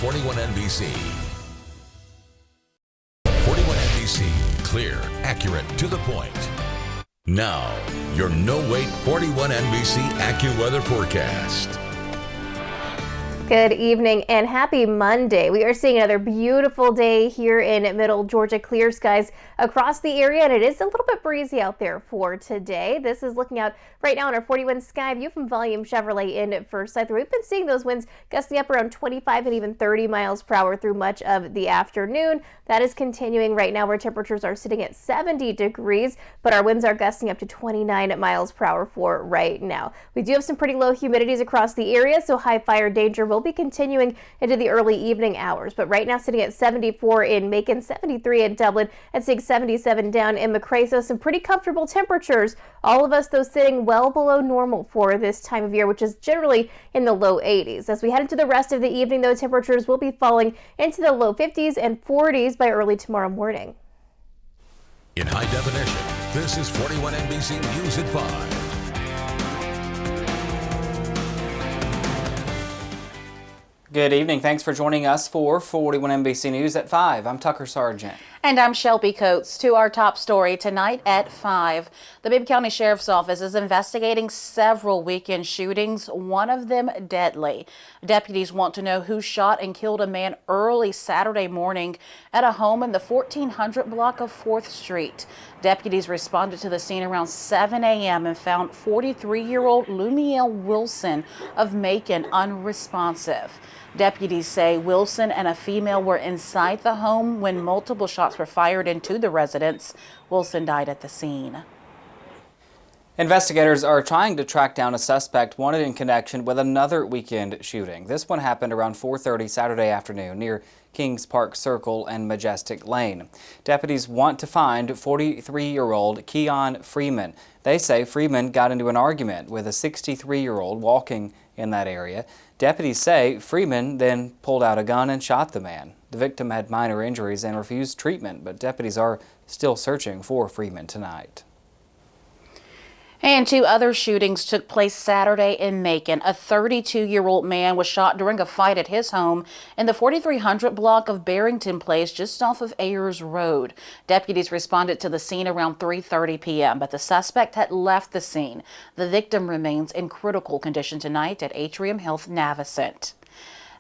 41 NBC. 41 NBC. Clear, accurate, to the point. Now, your no-wait 41 NBC AccuWeather forecast. Good evening and happy Monday. We are seeing another beautiful day here in Middle Georgia. Clear skies across the area, and it is a little bit breezy out there for today. This is looking out right now on our 41 sky view from Volume Chevrolet in Forsyth. We've been seeing those winds gusting up around 25 and even 30 miles per hour through much of the afternoon. That is continuing right now, where temperatures are sitting at 70 degrees, but our winds are gusting up to 29 miles per hour for right now. We do have some pretty low humidities across the area, so high fire danger will be continuing into the early evening hours. But right now sitting at 74 in Macon, 73 in Dublin, and seeing 77 down in McRae. So some pretty comfortable temperatures. All of us, though, sitting well below normal for this time of year, which is generally in the low 80s. As we head into the rest of the evening, though, temperatures will be falling into the low 50s and 40s by early tomorrow morning. In high definition, this is 41 NBC News at 5. Good evening. Thanks for joining us for 41 NBC News at 5. I'm Tucker Sargent. And I'm Shelby Coates. To our top story tonight at 5. The Bibb County Sheriff's Office is investigating several weekend shootings, one of them deadly. Deputies want to know who shot and killed a man early Saturday morning at a home in the 1400 block of 4th Street. Deputies responded to the scene around 7 a.m. and found 43-year-old Lumiel Wilson of Macon unresponsive. Deputies say Wilson and a female were inside the home when multiple shots were fired into the residence. Wilson died at the scene. Investigators are trying to track down a suspect wanted in connection with another weekend shooting. This one happened around 4:30 Saturday afternoon near Kings Park Circle and Majestic Lane. Deputies want to find 43-year-old Keon Freeman. They say Freeman got into an argument with a 63-year-old walking in that area. Deputies say Freeman then pulled out a gun and shot the man. The victim had minor injuries and refused treatment, but deputies are still searching for Freeman tonight. And 2 other shootings took place Saturday in Macon. A 32-year-old man was shot during a fight at his home in the 4300 block of Barrington Place, just off of Ayers Road. Deputies responded to the scene around 3:30 p.m., but the suspect had left the scene. The victim remains in critical condition tonight at Atrium Health Navicent.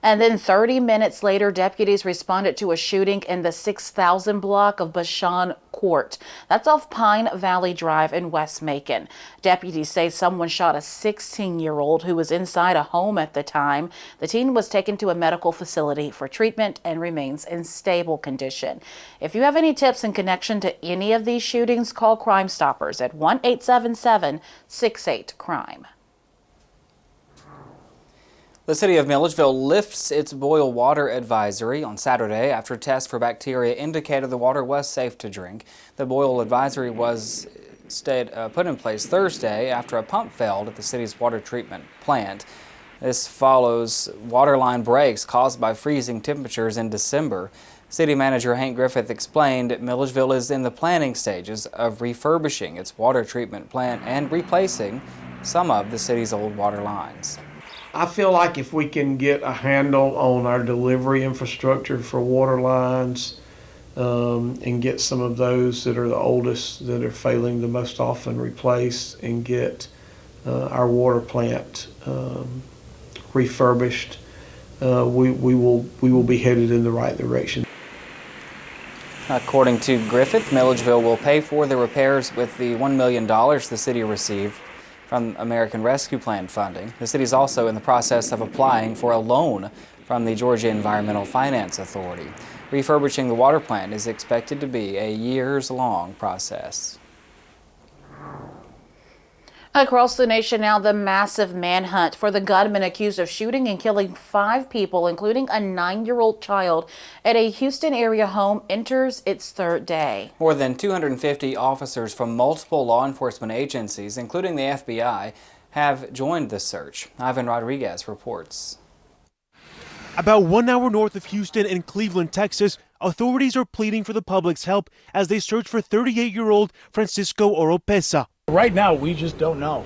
And then 30 minutes later, deputies responded to a shooting in the 6000 block of Bashan Court. That's off Pine Valley Drive in West Macon. Deputies say someone shot a 16-year-old who was inside a home at the time. The teen was taken to a medical facility for treatment and remains in stable condition. If you have any tips in connection to any of these shootings, call Crime Stoppers at 1-877-68-CRIME. The city of Milledgeville lifts its boil water advisory on Saturday after tests for bacteria indicated the water was safe to drink. The boil advisory was put in place Thursday after a pump failed at the city's water treatment plant. This follows water line breaks caused by freezing temperatures in December. City Manager Hank Griffith explained Milledgeville is in the planning stages of refurbishing its water treatment plant and replacing some of the city's old water lines. I feel like if we can get a handle on our delivery infrastructure for water lines and get some of those that are the oldest, that are failing the most often, replaced, and get our water plant refurbished, we will be headed in the right direction. According to Griffith, Milledgeville will pay for the repairs with the $1 million the city received from American Rescue Plan funding. The city is also in the process of applying for a loan from the Georgia Environmental Finance Authority. Refurbishing the water plant is expected to be a years-long process. Across the nation now, the massive manhunt for the gunman accused of shooting and killing 5 people, including a 9-year-old child, at a Houston area home enters its 3rd day. More than 250 officers from multiple law enforcement agencies, including the FBI, have joined the search. Ivan Rodriguez reports. About 1 hour north of Houston in Cleveland, Texas, authorities are pleading for the public's help as they search for 38-year-old Francisco Oropesa. Right now, we just don't know,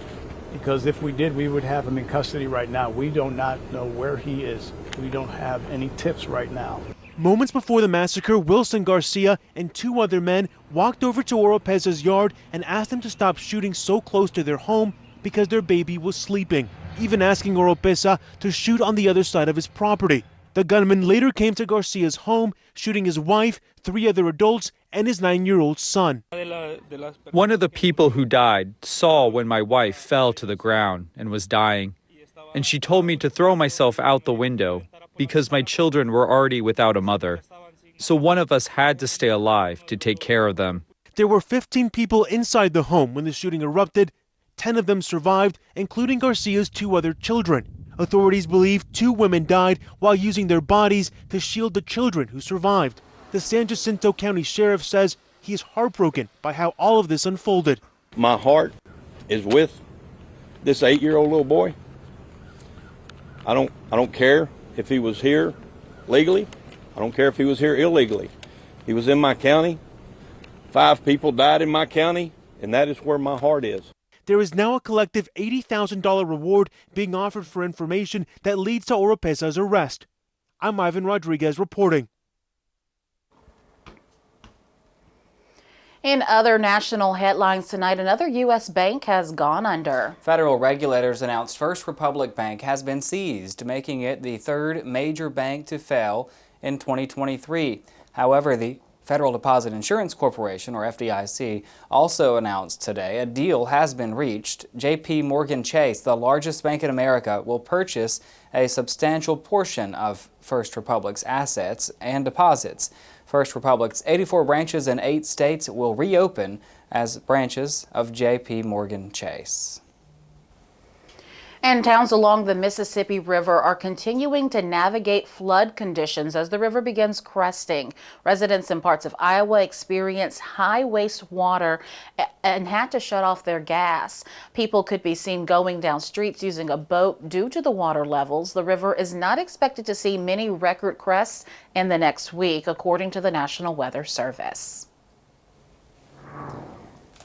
because if we did, we would have him in custody right now. We do not know where he is. We don't have any tips right now. Moments before the massacre, Wilson Garcia and 2 other men walked over to Oropeza's yard and asked him to stop shooting so close to their home because their baby was sleeping, even asking Oropeza to shoot on the other side of his property. The gunman later came to Garcia's home, shooting his wife, 3 other adults, and his 9-year-old son. One of the people who died saw when my wife fell to the ground and was dying, and she told me to throw myself out the window because my children were already without a mother. So one of us had to stay alive to take care of them. There were 15 people inside the home when the shooting erupted. 10 of them survived, including Garcia's 2 other children. Authorities believe 2 women died while using their bodies to shield the children who survived. The San Jacinto County Sheriff says he is heartbroken by how all of this unfolded. My heart is with this 8-year-old little boy. I don't care if he was here legally. I don't care if he was here illegally. He was in my county. 5 people died in my county, and that is where my heart is. There is now a collective $80,000 reward being offered for information that leads to Oropeza's arrest. I'm Ivan Rodriguez reporting. In other national headlines tonight, another U.S. bank has gone under. Federal regulators announced First Republic Bank has been seized, making it the 3rd major bank to fail in 2023. However, the Federal Deposit Insurance Corporation, or FDIC, also announced today a deal has been reached. J.P. Morgan Chase, the largest bank in America, will purchase a substantial portion of First Republic's assets and deposits. First Republic's 84 branches in 8 states will reopen as branches of J.P. Morgan Chase. And towns along the Mississippi River are continuing to navigate flood conditions as the river begins cresting. Residents in parts of Iowa experienced high wastewater and had to shut off their gas. People could be seen going down streets using a boat due to the water levels. The river is not expected to see many record crests in the next week, according to the National Weather Service.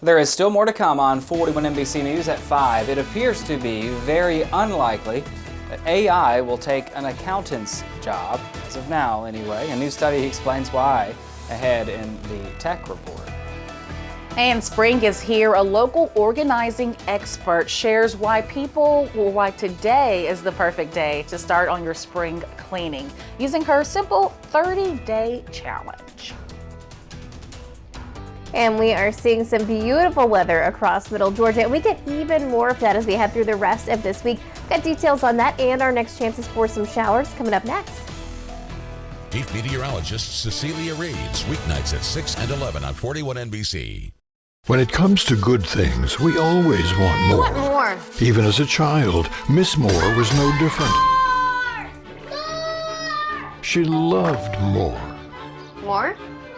There is still more to come on 41 NBC News at 5. It appears to be very unlikely that AI will take an accountant's job, as of now anyway. A new study explains why, ahead in the Tech Report. And spring is here. A local organizing expert shares why today is the perfect day to start on your spring cleaning using her simple 30-day challenge. And we are seeing some beautiful weather across Middle Georgia, and we get even more of that as we head through the rest of this week. Got details on that and our next chances for some showers coming up next. Chief Meteorologist Cecilia Reeds, weeknights at 6 and 11 on 41 NBC. When it comes to good things, we always want more. I want more. Even as a child, Miss Moore was no different. She loved more. More?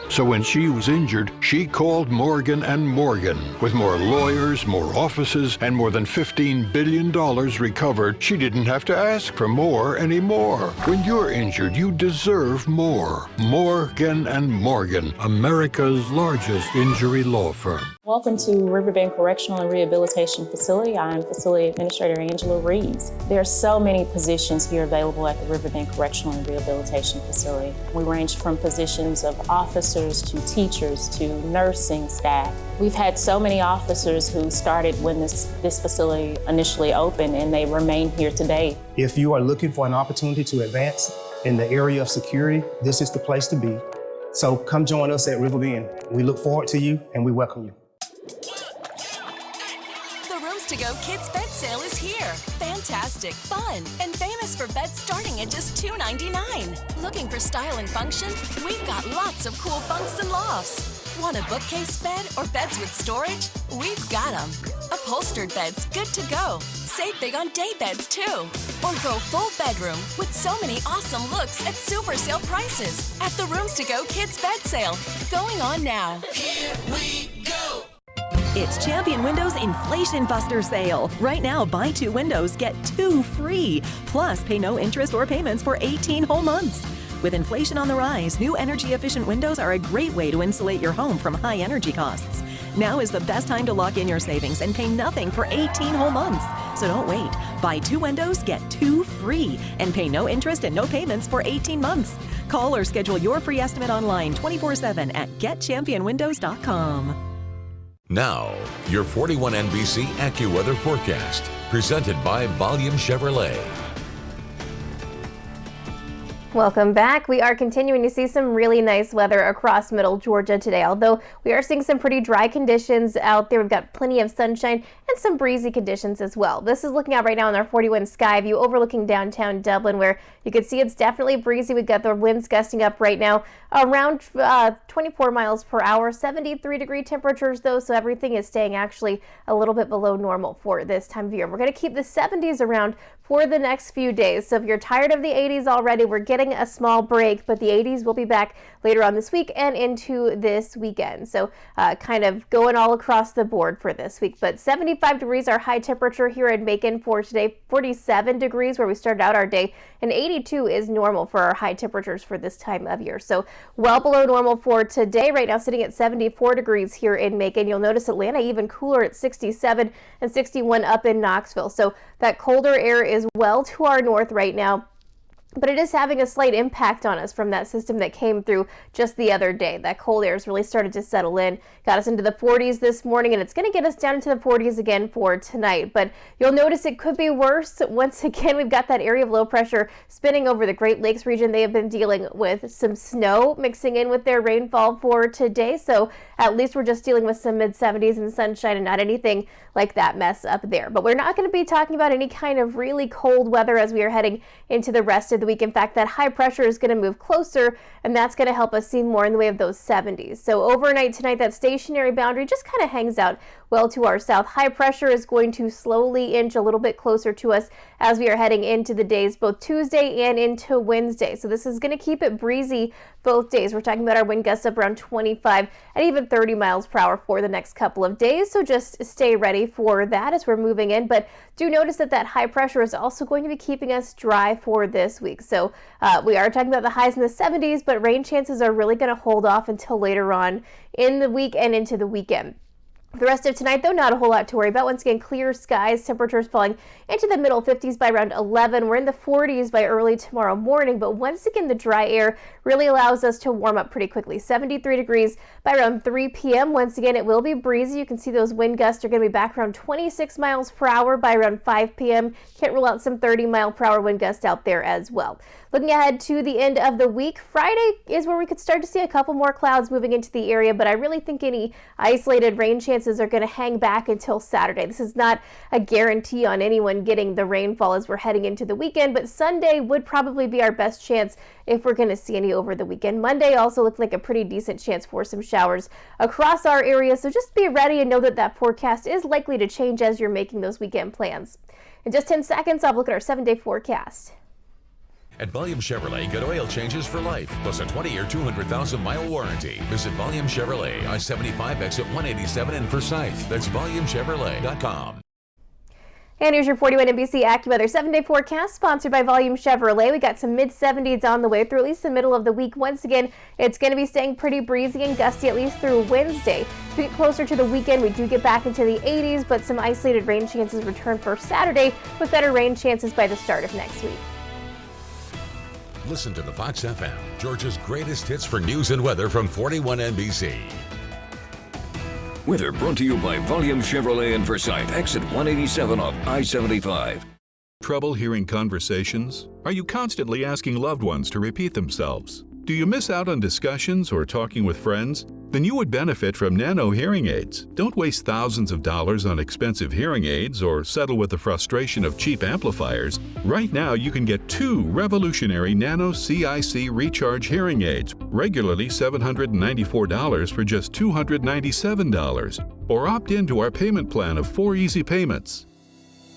So when she was injured, she called Morgan & Morgan. With more lawyers, more offices, and more than $15 billion recovered, she didn't have to ask for more anymore. When you're injured, you deserve more. Morgan & Morgan, America's largest injury law firm. Welcome to Riverbend Correctional and Rehabilitation Facility. I am Facility Administrator Angela Reeves. There are so many positions here available at the Riverbend Correctional and Rehabilitation Facility. We range from positions of officers to teachers to nursing staff. We've had so many officers who started when this facility initially opened, and they remain here today. If you are looking for an opportunity to advance in the area of security, this is the place to be. So come join us at Riverbend. We look forward to you and we welcome you. To Go Kids Bed Sale is here. Fantastic, fun, and famous for beds starting at just $2.99. Looking for style and function? We've got lots of cool bunks and lofts. Want a bookcase bed or beds with storage? We've got them. Upholstered beds, good to go. Save big on day beds too. Or go full bedroom with so many awesome looks at super sale prices at the Rooms to Go Kids Bed Sale. Going on now. Here we go. It's Champion Windows Inflation Buster Sale. Right now, buy 2 windows, get 2 free. Plus, pay no interest or payments for 18 whole months. With inflation on the rise, new energy-efficient windows are a great way to insulate your home from high energy costs. Now is the best time to lock in your savings and pay nothing for 18 whole months. So don't wait. Buy 2 windows, get 2 free, and pay no interest and no payments for 18 months. Call or schedule your free estimate online 24/7 at getchampionwindows.com. Now, your 41 NBC AccuWeather forecast, presented by Volume Chevrolet. Welcome back. We are continuing to see some really nice weather across middle Georgia today, although we are seeing some pretty dry conditions out there. We've got plenty of sunshine and some breezy conditions as well. This is looking out right now on our 41 sky view overlooking downtown Dublin, where you can see it's definitely breezy. We've got the winds gusting up right now around 24 miles per hour, 73-degree temperatures though, so everything is staying actually a little bit below normal for this time of year. We're going to keep the 70s around for the next few days. So if you're tired of the 80s already, we're getting a small break, but the 80s will be back later on this week and into this weekend. So kind of going all across the board for this week. But 75 degrees our high temperature here in Macon for today, 47 degrees where we started out our day, and 82 is normal for our high temperatures for this time of year. So well below normal for today. Right now sitting at 74 degrees here in Macon. You'll notice Atlanta even cooler at 67 and 61 up in Knoxville. So that colder air is well to our north right now, but it is having a slight impact on us from that system that came through just the other day. That cold air has really started to settle in, got us into the 40s this morning, and it's going to get us down into the 40s again for tonight. But you'll notice it could be worse. Once again, we've got that area of low pressure spinning over the Great Lakes region. They have been dealing with some snow mixing in with their rainfall for today, so at least we're just dealing with some mid-70s and sunshine and not anything like that mess up there. But we're not going to be talking about any kind of really cold weather as we are heading into the rest of the week. In fact, that high pressure is going to move closer, and that's going to help us see more in the way of those 70s. So overnight tonight, that stationary boundary just kind of hangs out well to our south. High pressure is going to slowly inch a little bit closer to us as we are heading into the days, both Tuesday and into Wednesday. So this is going to keep it breezy both days. We're talking about our wind gusts up around 25 and even 30 miles per hour for the next couple of days. So just stay ready for that as we're moving in. But do notice that that high pressure is also going to be keeping us dry for this week. So we are talking about the highs in the 70s, but rain chances are really going to hold off until later on in the week and into the weekend. The rest of tonight, though, not a whole lot to worry about. Once again, clear skies, temperatures falling into the middle 50s by around 11. We're in the 40s by early tomorrow morning, but once again, the dry air really allows us to warm up pretty quickly. 73 degrees by around 3 p.m. Once again, it will be breezy. You can see those wind gusts are going to be back around 26 miles per hour by around 5 p.m. Can't rule out some 30-mile-per-hour wind gusts out there as well. Looking ahead to the end of the week, Friday is where we could start to see a couple more clouds moving into the area, but I really think any isolated rain chances are going to hang back until Saturday. This is not a guarantee on anyone getting the rainfall as we're heading into the weekend, but Sunday would probably be our best chance if we're going to see any over the weekend. Monday also looked like a pretty decent chance for some showers across our area, so just be ready and know that that forecast is likely to change as you're making those weekend plans. In just 10 seconds, I'll look at our 7-day forecast. At Volume Chevrolet, get oil changes for life, plus a 20-year, 200,000-mile warranty. Visit Volume Chevrolet, I-75 exit 187 in Forsyth. That's VolumeChevrolet.com. And here's your 41 NBC AccuWeather 7-day forecast, sponsored by Volume Chevrolet. We got some mid-70s on the way through at least the middle of the week. Once again, it's going to be staying pretty breezy and gusty at least through Wednesday. As we get closer to the weekend, we do get back into the 80s, but some isolated rain chances return for Saturday with better rain chances by the start of next week. Listen to the Fox FM, Georgia's greatest hits for news and weather from 41 NBC. Weather brought to you by Volume Chevrolet in Forsyth, exit 187 off I-75. Trouble hearing conversations? Are you constantly asking loved ones to repeat themselves? Do you miss out on discussions or talking with friends? Then you would benefit from Nano hearing aids. Don't waste thousands of dollars on expensive hearing aids or settle with the frustration of cheap amplifiers. Right now you can get 2 revolutionary Nano CIC Recharge hearing aids, regularly $794 for just $297. Or opt into our payment plan of 4 easy payments.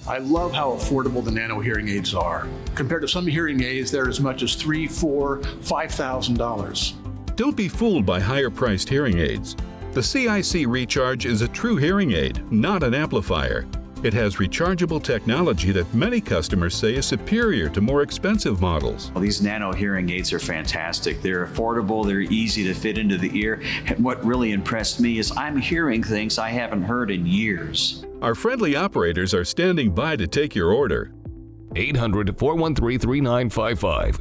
I love how affordable the Nano hearing aids are. Compared to some hearing aids, they're as much as $3,000, $4,000, $5,000. Don't be fooled by higher-priced hearing aids. The CIC Recharge is a true hearing aid, not an amplifier. It has rechargeable technology that many customers say is superior to more expensive models. Well, these Nano hearing aids are fantastic. They're affordable, they're easy to fit into the ear. And what really impressed me is I'm hearing things I haven't heard in years. Our friendly operators are standing by to take your order. 800-413-3955.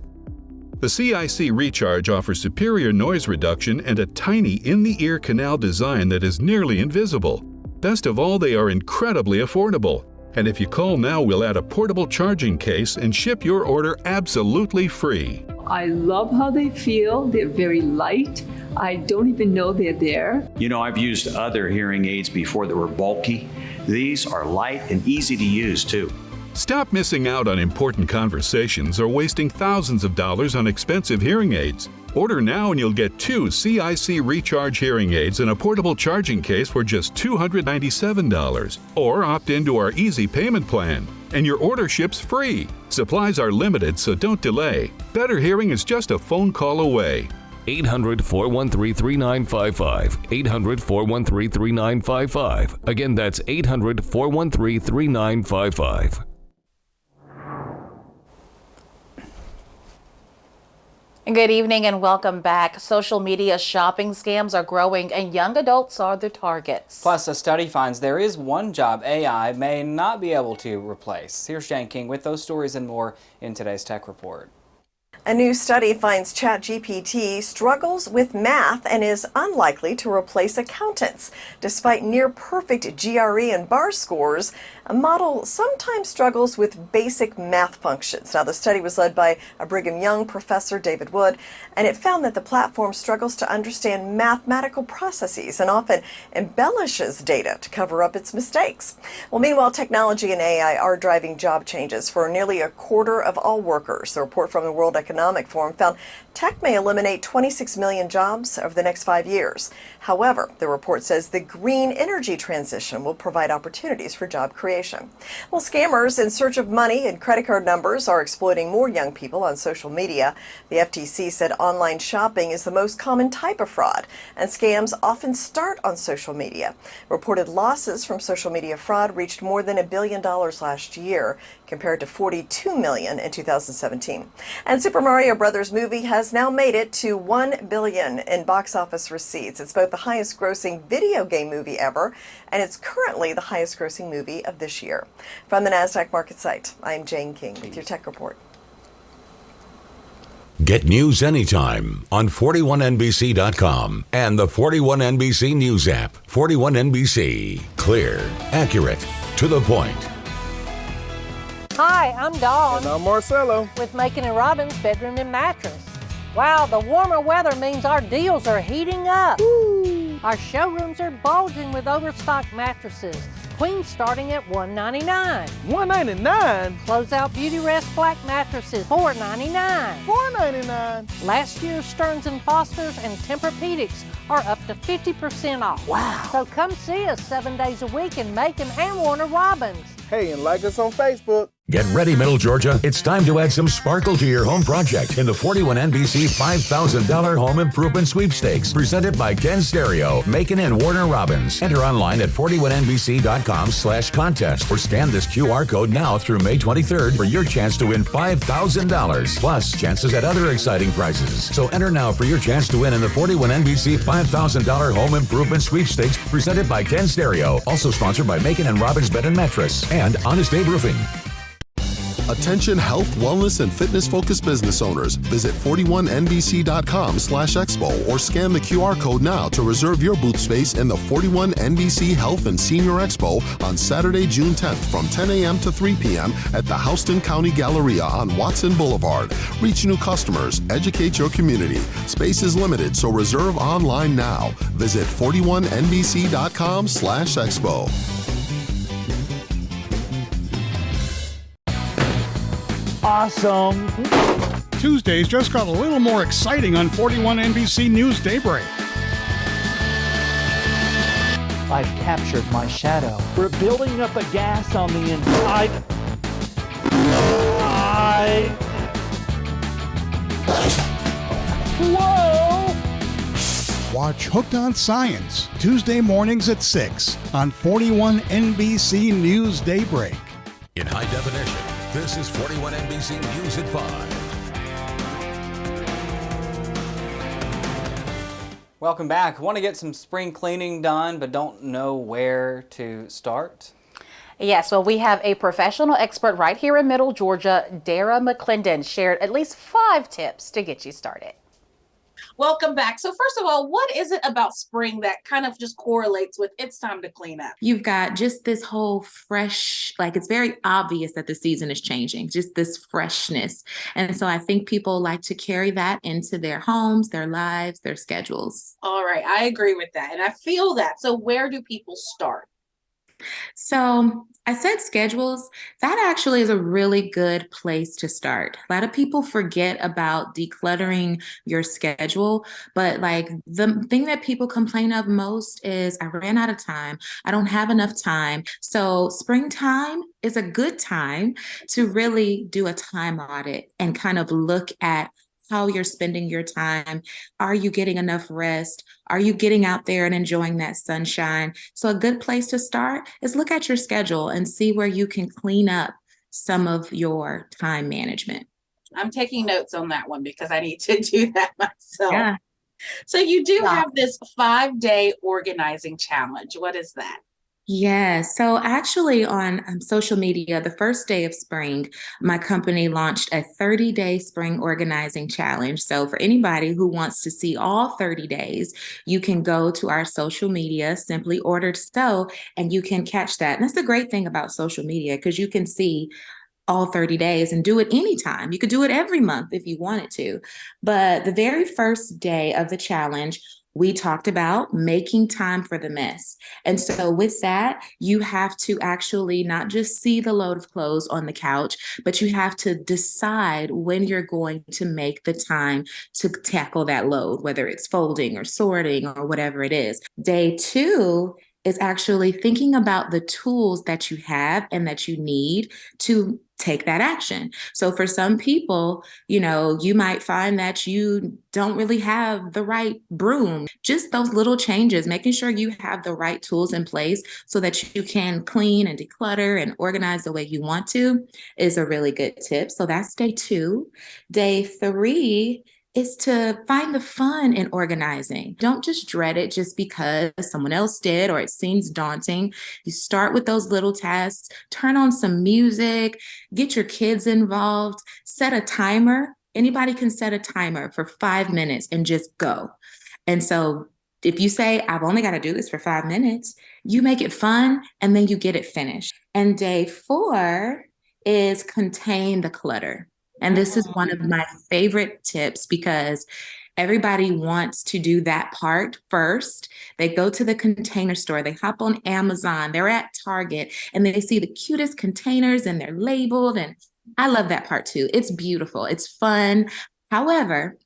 The CIC Recharge offers superior noise reduction and a tiny in-the-ear canal design that is nearly invisible. Best of all, they are incredibly affordable. And if you call now, we'll add a portable charging case and ship your order absolutely free. I love how they feel. They're very light. I don't even know they're there. You know, I've used other hearing aids before that were bulky. These are light and easy to use too. Stop missing out on important conversations or wasting thousands of dollars on expensive hearing aids. Order now and you'll get 2 CIC Recharge hearing aids and a portable charging case for just $297. Or opt into our easy payment plan, and your order ships free. Supplies are limited, so don't delay. Better hearing is just a phone call away. 800-413-3955. 800-413-3955. Again, that's 800-413-3955. Good evening and welcome back. Social media shopping scams are growing and young adults are the targets. Plus, a study finds there is one job AI may not be able to replace. Here's Jane King with those stories and more in today's Tech Report. A new study finds ChatGPT struggles with math and is unlikely to replace accountants. Despite near-perfect GRE and bar scores, a model sometimes struggles with basic math functions. Now, the study was led by a Brigham Young professor, David Wood, and it found that the platform struggles to understand mathematical processes and often embellishes data to cover up its mistakes. Well, meanwhile, technology and AI are driving job changes for nearly a quarter of all workers. The report from the World Economic Forum found tech may eliminate 26 million jobs over the next 5 years. However, the report says the green energy transition will provide opportunities for job creation. Well, scammers in search of money and credit card numbers are exploiting more young people on social media. The FTC said online shopping is the most common type of fraud, and scams often start on social media. Reported losses from social media fraud reached more than $1 billion last year, compared to $42 million in 2017. And Super Mario Brothers movie has now made it to $1 billion in box office receipts. It's both the highest grossing video game movie ever, and it's currently the highest grossing movie of this year. From the NASDAQ market site, I'm Jane King with your Tech Report. Get news anytime on 41NBC.com and the 41NBC News app. 41NBC. Clear, accurate, to the point. Hi, I'm Dawn. And I'm Marcelo. With Macon and Robbins Bedroom and Mattress. Wow, the warmer weather means our deals are heating up. Woo. Our showrooms are bulging with overstocked mattresses. Queen starting at $199. $199? Closeout Beauty Rest Black mattresses, $499. $499? Last year's Stearns & Fosters and Tempur-Pedics are up to 50% off. Wow. So come see us 7 days a week in Macon and Warner Robins. Hey, and like us on Facebook. Get ready, Middle Georgia. It's time to add some sparkle to your home project in the 41NBC $5,000 Home Improvement Sweepstakes, presented by Ken Stereo, Macon and Warner Robins. Enter online at 41NBC.com/contest or scan this QR code now through May 23rd for your chance to win $5,000, plus chances at other exciting prizes. So enter now for your chance to win in the 41NBC $5,000 Home Improvement Sweepstakes, presented by Ken Stereo, also sponsored by Macon and Robbins Bed and Mattress and Honest Abe Roofing. Attention health, wellness, and fitness-focused business owners. Visit 41NBC.com/expo or scan the QR code now to reserve your booth space in the 41NBC Health and Senior Expo on Saturday, June 10th from 10 a.m. to 3 p.m. at the Houston County Galleria on Watson Boulevard. Reach new customers, educate your community. Space is limited, so reserve online now. Visit 41NBC.com/expo. Awesome. Tuesdays just got a little more exciting on 41NBC News Daybreak. I've captured my shadow. We're building up a gas on the inside. Whoa! Watch Hooked on Science, Tuesday mornings at 6 on 41NBC News Daybreak. In high definition, this is 41NBC News at 5. Welcome back. Want to get some spring cleaning done but don't know where to start? Yes, well, we have a professional expert right here in Middle Georgia. Dara McClendon shared at least 5 tips to get you started. Welcome back. So first of all, what is it about spring that kind of just correlates with it's time to clean up? You've got just this whole fresh, like it's very obvious that the season is changing, just this freshness. And so I think people like to carry that into their homes, their lives, their schedules. All right, I agree with that. And I feel that. So where do people start? So I said schedules. That actually is a really good place to start. A lot of people forget about decluttering your schedule, but like the thing that people complain of most is I ran out of time. I don't have enough time. So springtime is a good time to really do a time audit and kind of look at how you're spending your time. Are you getting enough rest? Are you getting out there and enjoying that sunshine? So a good place to start is look at your schedule and see where you can clean up some of your time management. I'm taking notes on that one because I need to do that myself. Yeah. So you do have this 5-day organizing challenge. What is that? Yeah, so actually on social media, the first day of spring, my company launched a 30-day spring organizing challenge. So for anybody who wants to see all 30 days, you can go to our social media, Simply Ordered So, and you can catch that. And that's the great thing about social media, because you can see all 30 days and do it anytime. You could do it every month if you wanted to. But the very first day of the challenge, we talked about making time for the mess. And so with that, you have to actually not just see the load of clothes on the couch, but you have to decide when you're going to make the time to tackle that load, whether it's folding or sorting or whatever it is. Day 2 is actually thinking about the tools that you have and that you need to take that action. So for some people, you might find that you don't really have the right broom. Just those little changes, making sure you have the right tools in place so that you can clean and declutter and organize the way you want to, is a really good tip. So that's day 2. Day 3 is to find the fun in organizing. Don't just dread it just because someone else did or it seems daunting. You start with those little tasks, turn on some music, get your kids involved, set a timer. Anybody can set a timer for 5 minutes and just go. And so if you say, I've only got to do this for 5 minutes, you make it fun and then you get it finished. And day 4 is contain the clutter. And this is one of my favorite tips because everybody wants to do that part first. They go to the container store, they hop on Amazon, they're at Target, and they see the cutest containers and they're labeled. And I love that part too. It's beautiful. It's fun. However,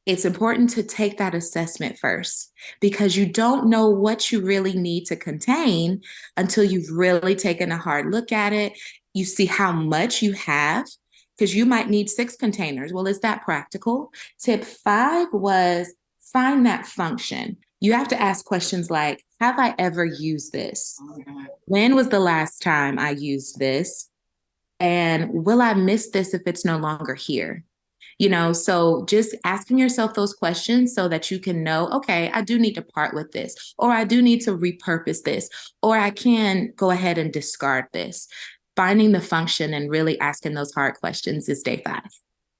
it's important to take that assessment first because you don't know what you really need to contain until you've really taken a hard look at it. You see how much you have, because you might need 6 containers. Well, is that practical? Tip 5 was find that function. You have to ask questions like, have I ever used this? When was the last time I used this? And will I miss this if it's no longer here? So just asking yourself those questions so that you can know, okay, I do need to part with this, or I do need to repurpose this, or I can go ahead and discard this. Finding the function and really asking those hard questions is day 5.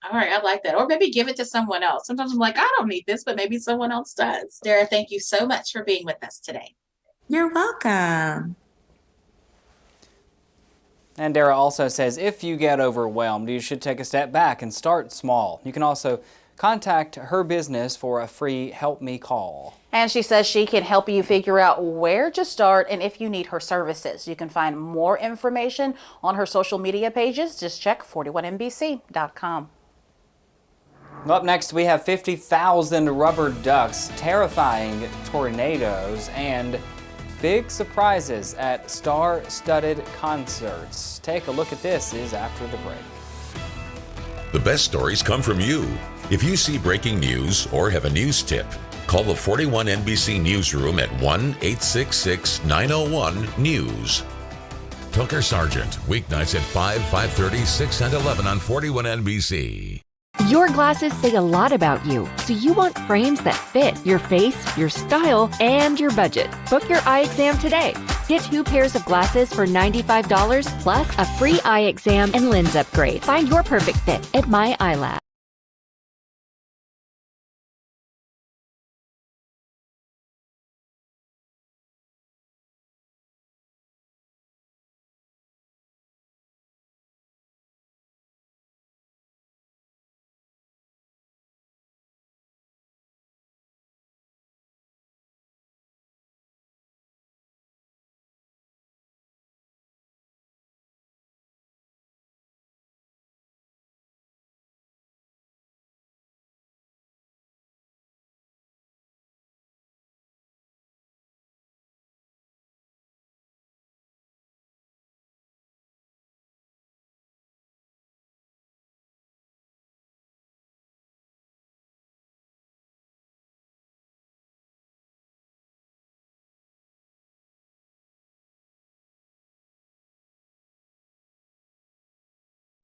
All right, I like that. Or maybe give it to someone else. Sometimes I'm like, I don't need this, but maybe someone else does. Dara, thank you so much for being with us today. You're welcome. And Dara also says if you get overwhelmed, you should take a step back and start small. You can also contact her business for a free Help Me call. And she says she can help you figure out where to start and if you need her services. You can find more information on her social media pages. Just check 41NBC.com. Up next, we have 50,000 rubber ducks, terrifying tornadoes, and big surprises at star-studded concerts. Take a look at this is after the break. The best stories come from you. If you see breaking news or have a news tip, call the 41 NBC Newsroom at 1-866-901-NEWS. Tucker Sargent, weeknights at 5, 5:30, 6, and 11 on 41 NBC. Your glasses say a lot about you, so you want frames that fit your face, your style, and your budget. Book your eye exam today. Get 2 pairs of glasses for $95 plus a free eye exam and lens upgrade. Find your perfect fit at My Eye Lab.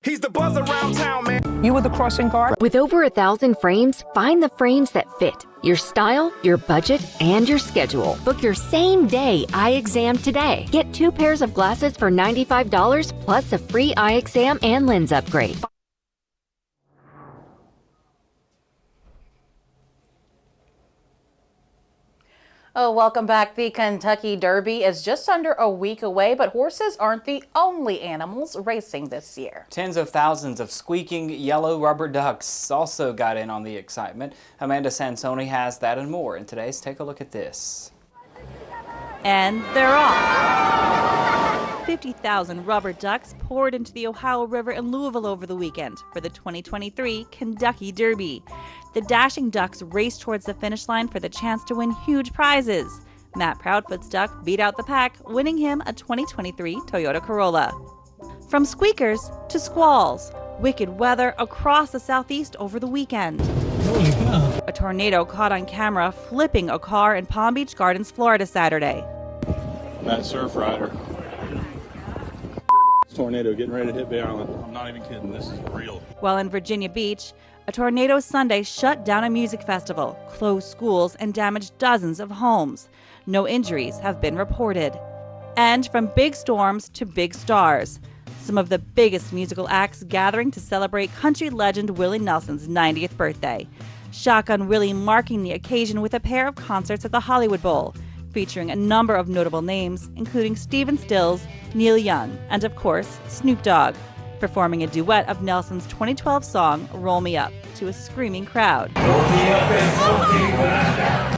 He's the buzz around town, man. You were the crossing guard? With over 1,000 frames, find the frames that fit your style, your budget, and your schedule. Book your same-day eye exam today. Get 2 pairs of glasses for $95 plus a free eye exam and lens upgrade. Oh, welcome back. The Kentucky Derby is just under a week away, but horses aren't the only animals racing this year. Tens of thousands of squeaking yellow rubber ducks also got in on the excitement. Amanda Sansoni has that and more in today's Take a Look at This. And they're off. 50,000 rubber ducks poured into the Ohio River in Louisville over the weekend for the 2023 Kentucky Derby. The dashing ducks raced towards the finish line for the chance to win huge prizes. Matt Proudfoot's duck beat out the pack, winning him a 2023 Toyota Corolla. From squeakers to squalls, wicked weather across the southeast over the weekend. A tornado caught on camera flipping a car in Palm Beach Gardens, Florida Saturday. That surf rider. Tornado getting ready to hit Bay Island. I'm not even kidding, this is real. While in Virginia Beach, a tornado Sunday shut down a music festival, closed schools, and damaged dozens of homes. No injuries have been reported. And from big storms to big stars, some of the biggest musical acts gathering to celebrate country legend Willie Nelson's 90th birthday. Shotgun Willie marking the occasion with a pair of concerts at the Hollywood Bowl, featuring a number of notable names, including Stephen Stills, Neil Young, and of course, Snoop Dogg, performing a duet of Nelson's 2012 song, Roll Me Up, to a screaming crowd.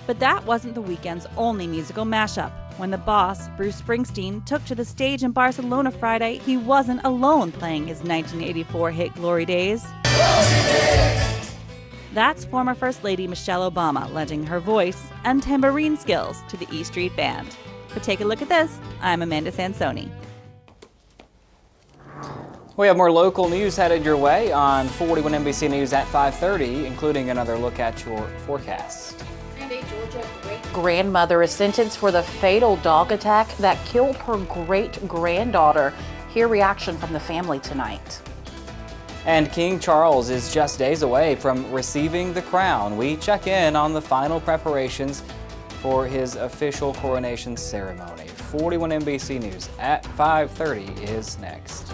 But that wasn't the weekend's only musical mashup. When the boss, Bruce Springsteen, took to the stage in Barcelona Friday, he wasn't alone playing his 1984 hit Glory Days. That's former First Lady Michelle Obama lending her voice and tambourine skills to the E Street Band. But take a look at this. I'm Amanda Sansoni. We have more local news headed your way on 41 NBC News at 5:30, including another look at your forecast. And a Georgia great-grandmother is sentenced for the fatal dog attack that killed her great-granddaughter. Hear reaction from the family tonight. And King Charles is just days away from receiving the crown. We check in on the final preparations for his official coronation ceremony. 41 NBC News at 5:30 is next.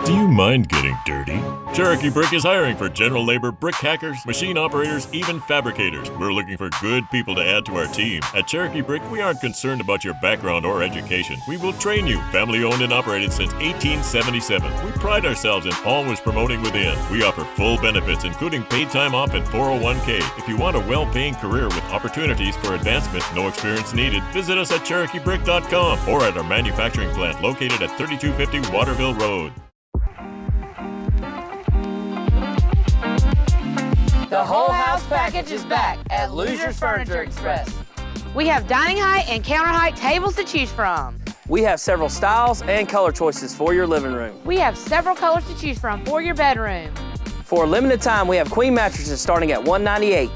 Do you mind getting dirty? Cherokee Brick is hiring for general labor, brick hackers, machine operators, even fabricators. We're looking for good people to add to our team. At Cherokee Brick, we aren't concerned about your background or education. We will train you. Family owned and operated since 1877. We pride ourselves in always promoting within. We offer full benefits, including paid time off and 401k. If you want a well-paying career with opportunities for advancement, no experience needed, visit us at CherokeeBrick.com or at our manufacturing plant located at 3250 Waterville Road. The whole house package is back at Loser's Furniture Express. We have dining height and counter height tables to choose from. We have several styles and color choices for your living room. We have several colors to choose from for your bedroom. For a limited time, we have queen mattresses starting at $198.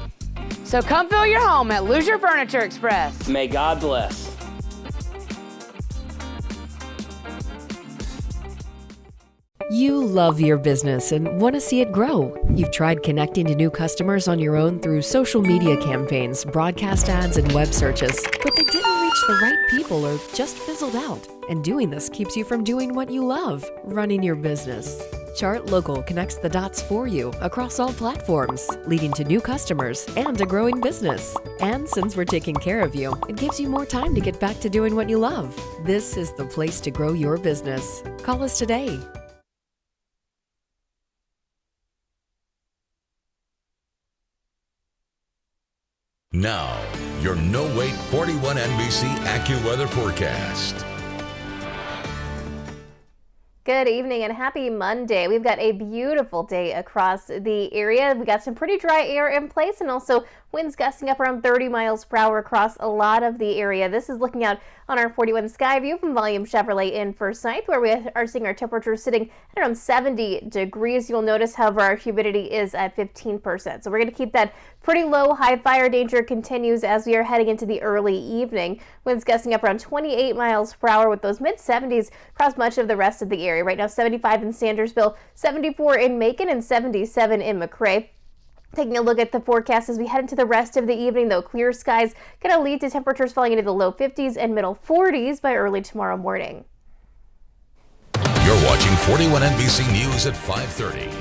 So come fill your home at Loser Furniture Express. May God bless. You love your business and want to see it grow. You've tried connecting to new customers on your own through social media campaigns, broadcast ads, and web searches, but they didn't reach the right people or just fizzled out. And doing this keeps you from doing what you love, running your business. Chart Local connects the dots for you across all platforms, leading to new customers and a growing business. And since we're taking care of you, it gives you more time to get back to doing what you love. This is the place to grow your business. Call us today. Now, your no-wait 41 NBC AccuWeather forecast. Good evening and happy Monday. We've got a beautiful day across the area. We got some pretty dry air in place and also winds gusting up around 30 miles per hour across a lot of the area. This is looking out on our 41 sky view from Volume Chevrolet in Forsyth, where we are seeing our temperature sitting at around 70 degrees. You'll notice, however, our humidity is at 15%. So we're going to keep that pretty low. High fire danger continues as we are heading into the early evening. Winds gusting up around 28 miles per hour with those mid-70s across much of the rest of the area. Right now, 75 in Sandersville, 74 in Macon, and 77 in McRae. Taking a look at the forecast as we head into the rest of the evening, though, clear skies going to lead to temperatures falling into the low 50s and middle 40s by early tomorrow morning. You're watching 41 NBC News at 5:30.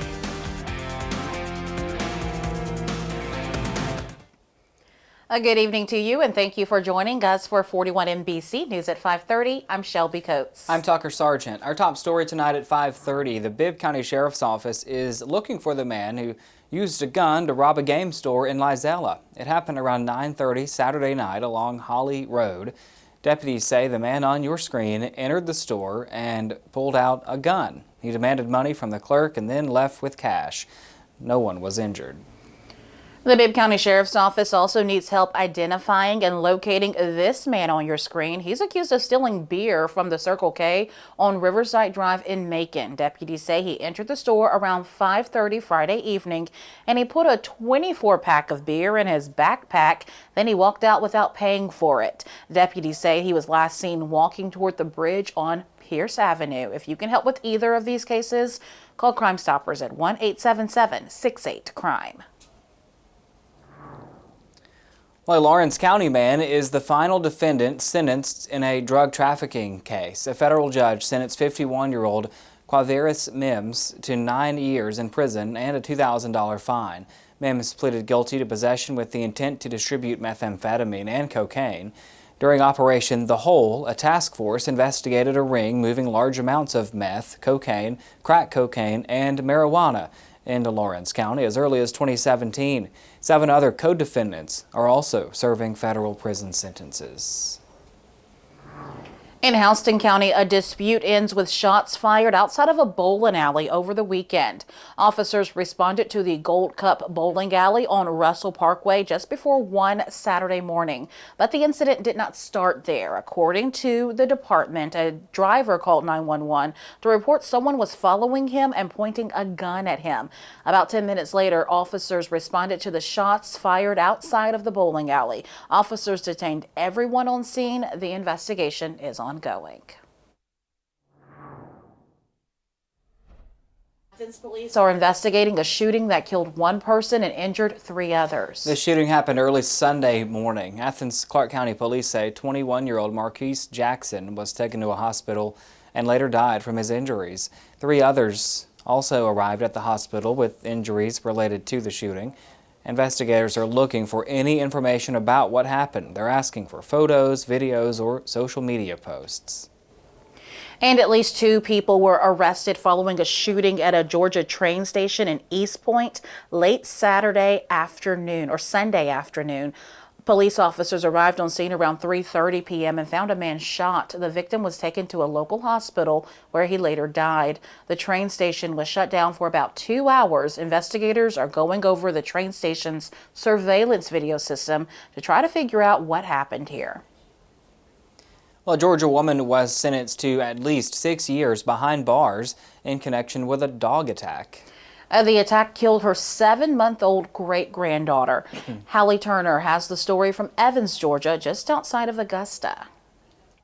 A good evening to you, and thank you for joining us for 41 NBC News at 5:30. I'm Shelby Coates. I'm Tucker Sargent. Our top story tonight at 5:30, the Bibb County Sheriff's Office is looking for the man who used a gun to rob a game store in Lizella. It happened around 9:30 Saturday night along Holly Road. Deputies say the man on your screen entered the store and pulled out a gun. He demanded money from the clerk and then left with cash. No one was injured. The Bibb County Sheriff's Office also needs help identifying and locating this man on your screen. He's accused of stealing beer from the Circle K on Riverside Drive in Macon. Deputies say he entered the store around 5:30 Friday evening and he put a 24-pack of beer in his backpack. Then he walked out without paying for it. Deputies say he was last seen walking toward the bridge on Pierce Avenue. If you can help with either of these cases, call Crime Stoppers at 1-877-68-CRIME. Well, a Lawrence County man is the final defendant sentenced in a drug trafficking case. A federal judge sentenced 51-year-old Quavaris Mims to 9 years in prison and a $2,000 fine. Mims pleaded guilty to possession with the intent to distribute methamphetamine and cocaine. During Operation The Hole, a task force investigated a ring moving large amounts of meth, cocaine, crack cocaine, and marijuana into Lawrence County as early as 2017. 7 other co-defendants are also serving federal prison sentences. In Houston County, a dispute ends with shots fired outside of a bowling alley over the weekend. Officers responded to the Gold Cup bowling alley on Russell Parkway just before 1 Saturday morning. But the incident did not start there. According to the department, a driver called 911 to report someone was following him and pointing a gun at him. About 10 minutes later, officers responded to the shots fired outside of the bowling alley. Officers detained everyone on scene. The investigation is ongoing. Athens police are investigating a shooting that killed 1 person and injured 3 others. The shooting happened early Sunday morning. Athens Clark County police say 21-year-old Marquise Jackson was taken to a hospital and later died from his injuries. 3 others also arrived at the hospital with injuries related to the shooting. Investigators are looking for any information about what happened. They're asking for photos, videos, or social media posts. And at least 2 people were arrested following a shooting at a Georgia train station in East Point late Sunday afternoon. Police officers arrived on scene around 3:30 p.m. and found a man shot. The victim was taken to a local hospital where he later died. The train station was shut down for about 2 hours. Investigators are going over the train station's surveillance video system to try to figure out what happened here. Well, a Georgia woman was sentenced to at least 6 years behind bars in connection with a dog attack. The attack killed her 7-month-old great-granddaughter. Hallie Turner has the story from Evans, Georgia, just outside of Augusta.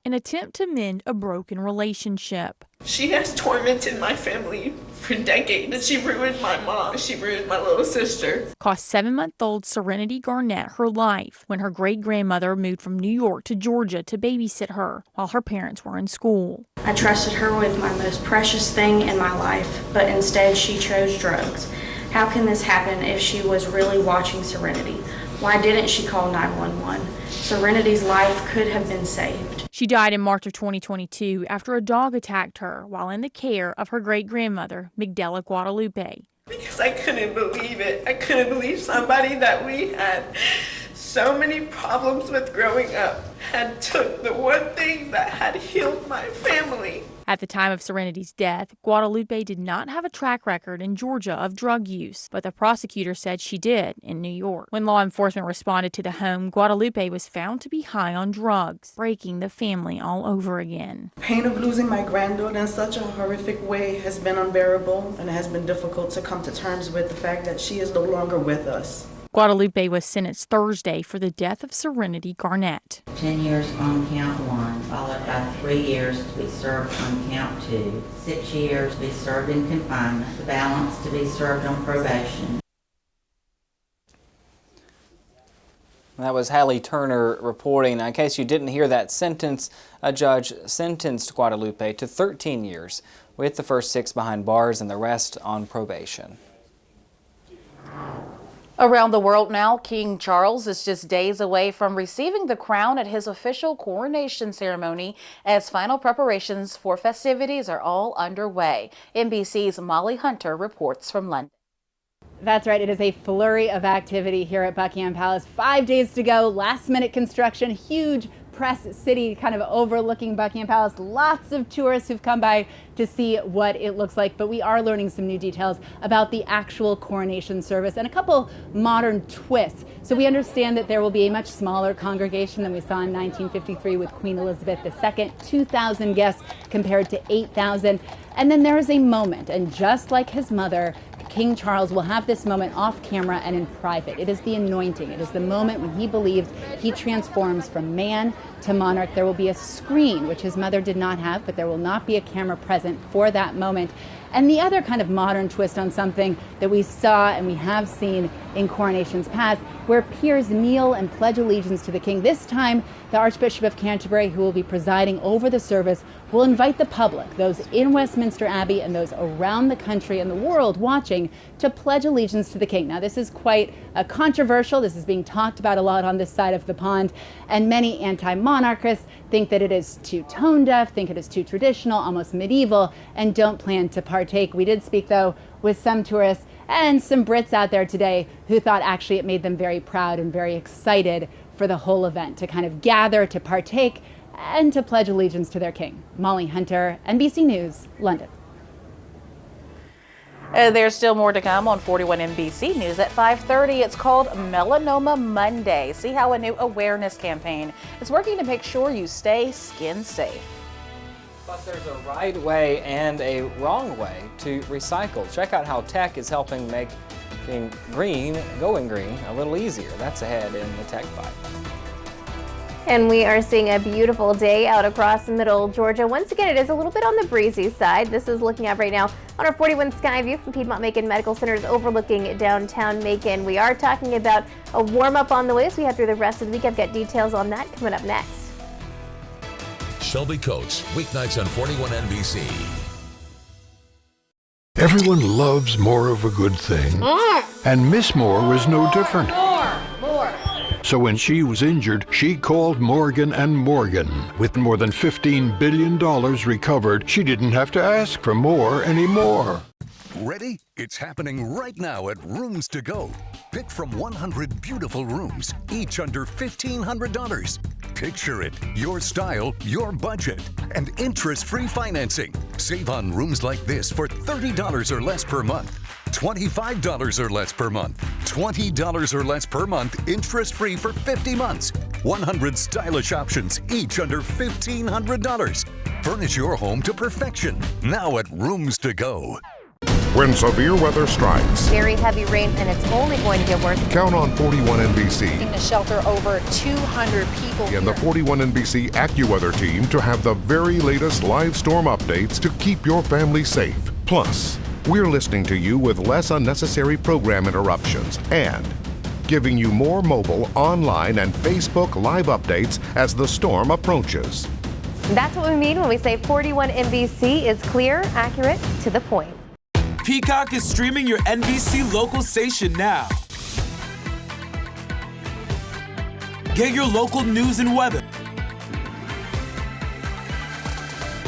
an attempt to mend a broken relationship. She has tormented my family for decades. She ruined my mom. She ruined my little sister. Cost 7-month-old Serenity Garnett her life when her great-grandmother moved from New York to Georgia to babysit her while her parents were in school. I trusted her with my most precious thing in my life, but instead she chose drugs. How can this happen if she was really watching Serenity? Why didn't she call 911? Serenity's life could have been saved. She died in March of 2022 after a dog attacked her while in the care of her great-grandmother, Migdela Guadalupe. Because I couldn't believe it. I couldn't believe somebody that we had so many problems with growing up had took the one thing that had healed my family. At the time of Serenity's death, Guadalupe did not have a track record in Georgia of drug use, but the prosecutor said she did in New York. When law enforcement responded to the home, Guadalupe was found to be high on drugs, breaking the family all over again. Pain of losing my granddaughter in such a horrific way has been unbearable, and it has been difficult to come to terms with the fact that she is no longer with us. Guadalupe was sentenced Thursday for the death of Serenity Garnett. 10 years on count 1, followed by 3 years to be served on count 2, 6 years to be served in confinement, the balance to be served on probation. That was Hallie Turner reporting. Now, in case you didn't hear that sentence, a judge sentenced Guadalupe to 13 years, with the first 6 behind bars and the rest on probation. Around the world now, King Charles is just days away from receiving the crown at his official coronation ceremony as final preparations for festivities are all underway. NBC's Molly Hunter reports from London. That's right. It is a flurry of activity here at Buckingham Palace. 5 days to go, last-minute construction, huge press city kind of overlooking Buckingham Palace. Lots of tourists who've come by to see what it looks like, but we are learning some new details about the actual coronation service and a couple modern twists. So we understand that there will be a much smaller congregation than we saw in 1953 with Queen Elizabeth II, 2,000 guests compared to 8,000. And then there is a moment, and just like his mother, King Charles will have this moment off camera and in private. It is the anointing. It is the moment when he believes he transforms from man to monarch. There will be a screen, which his mother did not have, but there will not be a camera present for that moment. And the other kind of modern twist on something that we saw and we have seen in coronations past, where peers kneel and pledge allegiance to the king. This time, the Archbishop of Canterbury, who will be presiding over the service, will invite the public, those in Westminster Abbey and those around the country and the world watching, to pledge allegiance to the king. Now, this is quite controversial. This is being talked about a lot on this side of the pond, and many anti-monarchists think that it is too tone-deaf, think it is too traditional, almost medieval, and don't plan to partake. We did speak, though, with some tourists and some Brits out there today who thought actually it made them very proud and very excited for the whole event, to kind of gather, to partake, and to pledge allegiance to their king. Molly Hunter, NBC News, London. There's still more to come on 41 NBC News at 5:30. It's called Melanoma Monday. See how a new awareness campaign is working to make sure you stay skin safe. Plus, there's a right way and a wrong way to recycle. Check out how tech is helping make going green a little easier. That's ahead in the Tech Bite. And we are seeing a beautiful day out across middle Georgia. Once again, it is a little bit on the breezy side. This is looking at right now on our 41 sky view from Piedmont-Macon Medical Center overlooking downtown Macon. We are talking about a warm-up on the way as we head through the rest of the week. I've got details on that coming up next. Shelby Coates, weeknights on 41 NBC. Everyone loves more of a good thing. And Miss Moore was no different. More. So when she was injured, she called Morgan & Morgan. With more than $15 billion recovered, she didn't have to ask for more anymore. Ready? It's happening right now at Rooms to Go. Pick from 100 beautiful rooms, each under $1,500. Picture it, your style, your budget, and interest-free financing. Save on rooms like this for $30 or less per month, $25 or less per month, $20 or less per month, interest-free for 50 months. 100 stylish options, each under $1,500. Furnish your home to perfection, now at Rooms to Go. when severe weather strikes. Very heavy rain, and it's only going to get worse. Count on 41 NBC To shelter over 200 people and the 41 NBC AccuWeather team to have the very latest live storm updates to keep your family safe. Plus, we're listening to you with less unnecessary program interruptions and giving you more mobile, online, and Facebook live updates as the storm approaches. That's what we mean when we say 41 NBC is clear, accurate, to the point. Peacock is streaming your NBC local station now. Get your local news and weather.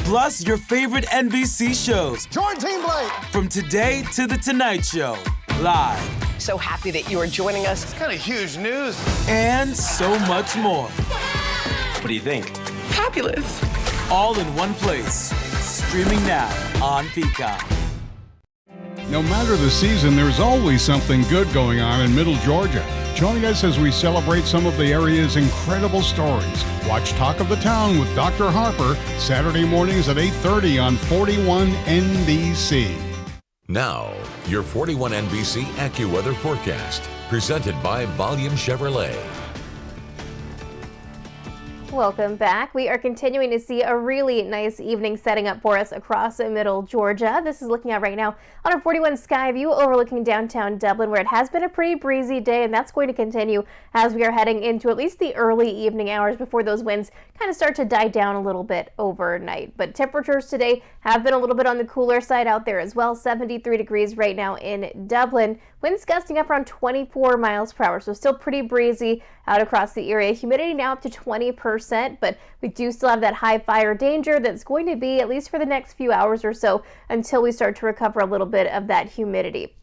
Plus your favorite NBC shows. Join Team Blake. From Today to The Tonight Show. Live. So happy that you are joining us. It's kind of huge news. And so much more. What do you think? Fabulous. All in one place. Streaming now on Peacock. No matter the season, there's always something good going on in Middle Georgia. Join us as we celebrate some of the area's incredible stories. Watch Talk of the Town with Dr. Harper, Saturday mornings at 8:30 on 41 NBC. Now, your 41 NBC AccuWeather forecast, presented by Volume Chevrolet. Welcome back. We are continuing to see a really nice evening setting up for us across Middle Georgia. This is looking out right now on our 41 sky view overlooking downtown Dublin, where it has been a pretty breezy day, and that's going to continue as we are heading into at least the early evening hours before those winds kind of start to die down a little bit overnight. But temperatures today have been a little bit on the cooler side out there as well. 73 degrees right now in Dublin. Winds gusting up around 24 miles per hour, so still pretty breezy out across the area. Humidity now up to 20%, but we do still have that high fire danger that's going to be at least for the next few hours or so until we start to recover a little bit of that humidity.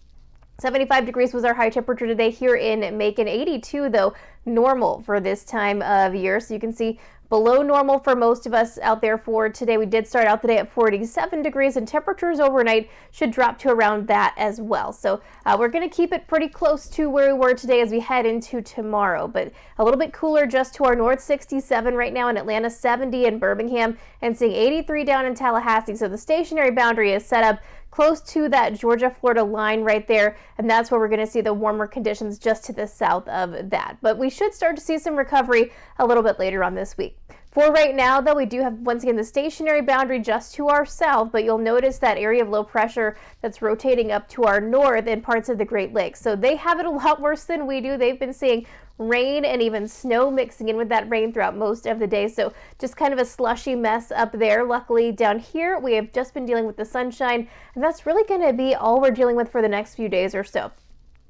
75 degrees was our high temperature today here in Macon. 82 though, normal for this time of year. So you can see below normal for most of us out there for today. We did start out the day at 47 degrees, and temperatures overnight should drop to around that as well. So we're going to keep it pretty close to where we were today as we head into tomorrow, but a little bit cooler just to our north. 67 right now in Atlanta, 70 in Birmingham, and seeing 83 down in Tallahassee. So the stationary boundary is set up close to that Georgia-Florida line right there, and that's where we're going to see the warmer conditions just to the south of that. But we should start to see some recovery a little bit later on this week. For right now, though, we do have, once again, the stationary boundary just to our south, but you'll notice that area of low pressure that's rotating up to our north in parts of the Great Lakes. So they have it a lot worse than we do. They've been seeing rain and even snow mixing in with that rain throughout most of the day. So just kind of a slushy mess up there. Luckily, down here, we have just been dealing with the sunshine, and that's really going to be all we're dealing with for the next few days or so.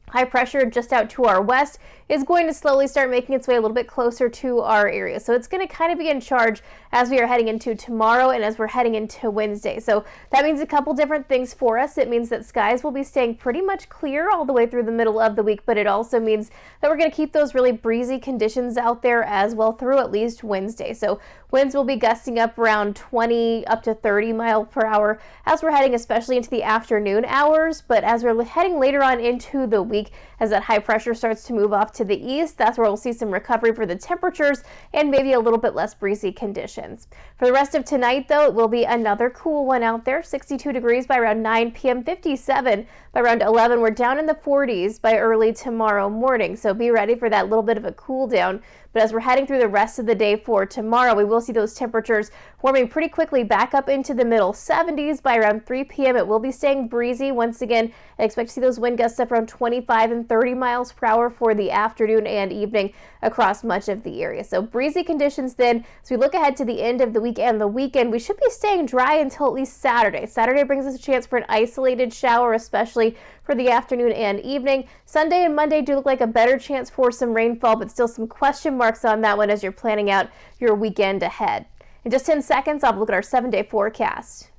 High pressure just out to our west is going to slowly start making its way a little bit closer to our area. So it's going to kind of be in charge as we are heading into tomorrow and as we're heading into Wednesday. So that means a couple different things for us. It means that skies will be staying pretty much clear all the way through the middle of the week, but it also means that we're going to keep those really breezy conditions out there as well through at least Wednesday. So winds will be gusting up around 20 up to 30 miles per hour as we're heading especially into the afternoon hours. But as we're heading later on into the week, as that high pressure starts to move off to the east, that's where we'll see some recovery for the temperatures and maybe a little bit less breezy conditions. For the rest of tonight, though, it will be another cool one out there. 62 degrees by around 9 p.m., 57 by around 11. We're down in the 40s by early tomorrow morning, so be ready for that little bit of a cool down. But as we're heading through the rest of the day for tomorrow, we will see those temperatures warming pretty quickly back up into the middle 70s by around 3 p.m. It will be staying breezy. Once again, I expect to see those wind gusts up around 25 and 30 miles per hour for the afternoon and evening across much of the area. So breezy conditions then. As we look ahead to the end of the week and the weekend, we should be staying dry until at least Saturday. Saturday brings us a chance for an isolated shower, especially for the afternoon and evening. Sunday and Monday do look like a better chance for some rainfall, but still some question marks on that one as you're planning out your weekend ahead. In just 10 seconds, I'll look at our 7-day forecast.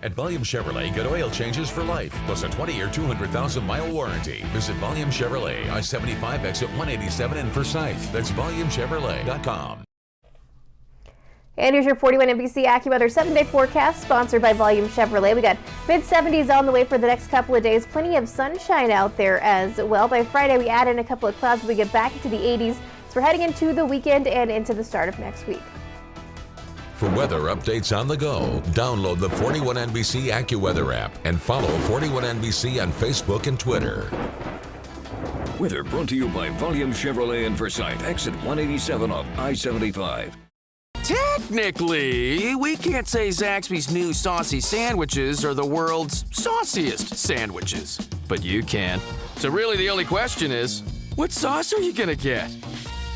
At Volume Chevrolet, get oil changes for life, plus a 20-year, 200,000-mile warranty. Visit Volume Chevrolet, I-75 exit 187 in Forsyth. That's VolumeChevrolet.com. And here's your 41 NBC AccuWeather 7-day forecast, sponsored by Volume Chevrolet. We got mid-70s on the way for the next couple of days. Plenty of sunshine out there as well. By Friday, we add in a couple of clouds. We get back into the 80s. So we're heading into the weekend and into the start of next week. For weather updates on the go, download the 41NBC AccuWeather app and follow 41NBC on Facebook and Twitter. Weather brought to you by Volume Chevrolet in Forsyth, exit 187 off I-75. Technically, we can't say Zaxby's new saucy sandwiches are the world's sauciest sandwiches. But you can. So really the only question is, what sauce are you gonna get?